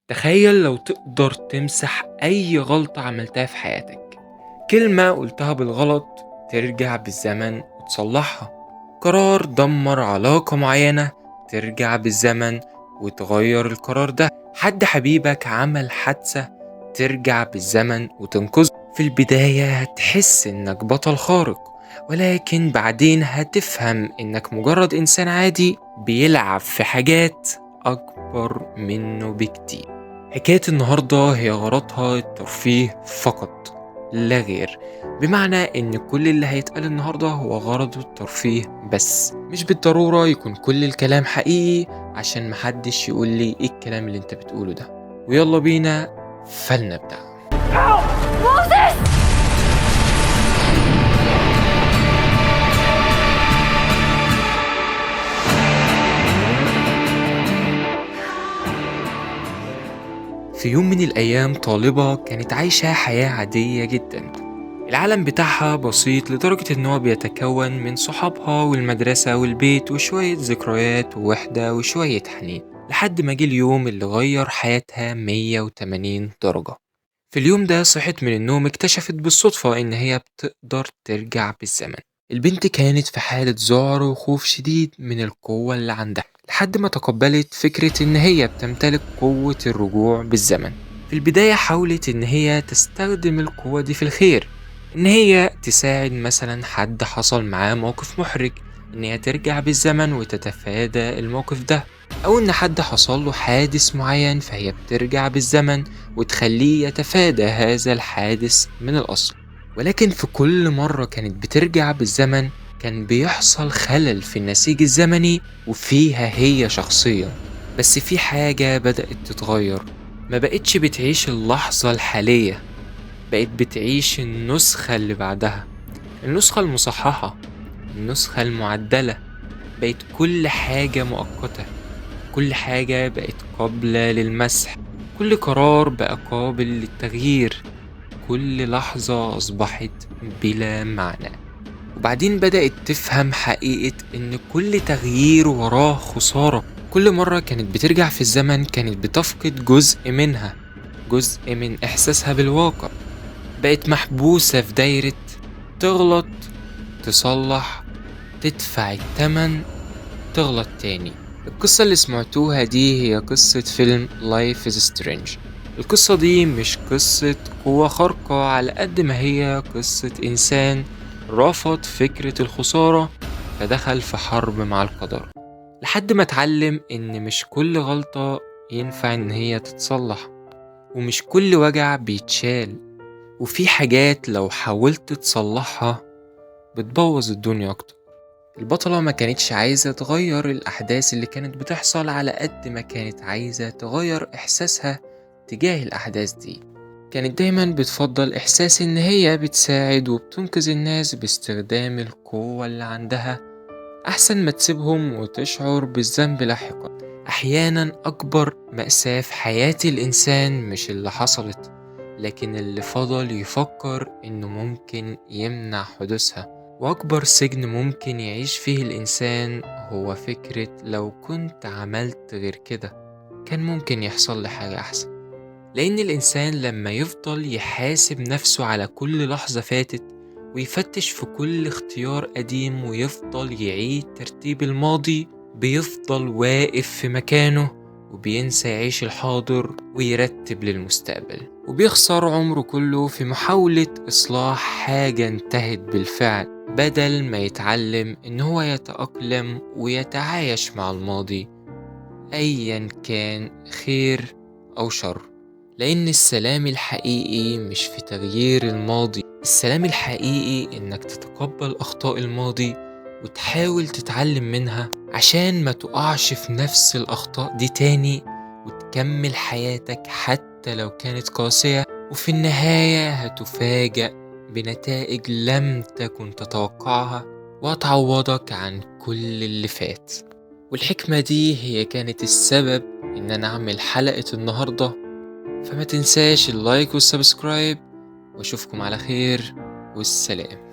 تخيل لو تقدر تمسح أي غلطة عملتها في حياتك، كلمة قلتها بالغلط ترجع بالزمن وتصلحها، قرار دمر علاقة معينة ترجع بالزمن وتغير القرار ده، حد حبيبك عمل حادثة ترجع بالزمن وتنقذه. في البداية هتحس إنك بطل خارق، ولكن بعدين هتفهم إنك مجرد إنسان عادي بيلعب في حاجات أكبر منه بكتير. حكاية النهاردة هي غرضها الترفيه فقط لا غير، بمعنى ان كل اللي هيتقال النهاردة هو غرضه الترفيه بس، مش بالضرورة يكون كل الكلام حقيقي عشان محدش يقول لي ايه الكلام اللي انت بتقوله ده. ويلا بينا فلنبدأ. في يوم من الأيام طالبة كانت عايشة حياة عادية جدا. العالم بتاعها بسيط لدرجة إن هو بيتكون من صحابها والمدرسة والبيت وشوية ذكريات ووحدة وشوية حنين، لحد ما جه اليوم اللي غير حياتها 180 درجة. في اليوم ده صحت من النوم اكتشفت بالصدفة إن هي بتقدر ترجع بالزمن. البنت كانت في حالة ذعر وخوف شديد من القوة اللي عندها، لحد ما تقبلت فكرة إن هي بتمتلك قوة الرجوع بالزمن. في البداية حاولت إن هي تستخدم القوة دي في الخير، إن هي تساعد مثلا حد حصل معاه موقف محرج، إن هي ترجع بالزمن وتتفادى الموقف ده، أو إن حد حصل له حادث معين فهي بترجع بالزمن وتخليه يتفادى هذا الحادث من الأصل. ولكن في كل مرة كانت بترجع بالزمن كان بيحصل خلل في النسيج الزمني وفيها هي شخصيا. بس في حاجة بدأت تتغير، ما بقتش بتعيش اللحظة الحالية، بقت بتعيش النسخة اللي بعدها، النسخة المصححة، النسخة المعدلة. بقت كل حاجة مؤقتة، كل حاجة بقت قابلة للمسح، كل قرار بقى قابل للتغيير، كل لحظة أصبحت بلا معنى. وبعدين بدأت تفهم حقيقة إن كل تغيير وراه خسارة. كل مرة كانت بترجع في الزمن كانت بتفقد جزء منها، جزء من إحساسها بالواقع. بقت محبوسة في دايرة تغلط، تصلح، تدفع التمن، تغلط تاني. القصة اللي سمعتوها دي هي قصة فيلم Life is Strange. القصة دي مش قصة قوة خارقة على قد ما هي قصة إنسان رفض فكرة الخسارة فدخل في حرب مع القدر، لحد ما اتعلم إن مش كل غلطة ينفع إن هي تتصلح، ومش كل وجع بيتشال، وفي حاجات لو حاولت تصلحها بتبوظ الدنيا أكتر. البطلة ما كانتش عايزة تغير الأحداث اللي كانت بتحصل على قد ما كانت عايزة تغير إحساسها تجاه الأحداث دي. كانت دايما بتفضل إحساس إن هي بتساعد وبتنقذ الناس باستخدام القوة اللي عندها، أحسن ما تسيبهم وتشعر بالذنب لاحقا. أحيانا أكبر مأساة في حياة الإنسان مش اللي حصلت، لكن اللي فضل يفكر إنه ممكن يمنع حدوثها. وأكبر سجن ممكن يعيش فيه الإنسان هو فكرة لو كنت عملت غير كده كان ممكن يحصل لي حاجة أحسن. لأن الإنسان لما يفضل يحاسب نفسه على كل لحظة فاتت ويفتش في كل اختيار قديم ويفضل يعيد ترتيب الماضي، بيفضل واقف في مكانه وبينسى يعيش الحاضر ويرتب للمستقبل، وبيخسر عمره كله في محاولة إصلاح حاجة انتهت بالفعل، بدل ما يتعلم إن هو يتأقلم ويتعايش مع الماضي أيا كان خير أو شر. لأن السلام الحقيقي مش في تغيير الماضي، السلام الحقيقي إنك تتقبل أخطاء الماضي وتحاول تتعلم منها عشان ما تقعش في نفس الأخطاء دي تاني، وتكمل حياتك حتى لو كانت قاسية، وفي النهاية هتفاجأ بنتائج لم تكن تتوقعها وهتعوضك عن كل اللي فات. والحكمة دي هي كانت السبب إن أنا أعمل حلقة النهاردة، فما تنساش اللايك والسبسكرايب، واشوفكم على خير والسلام.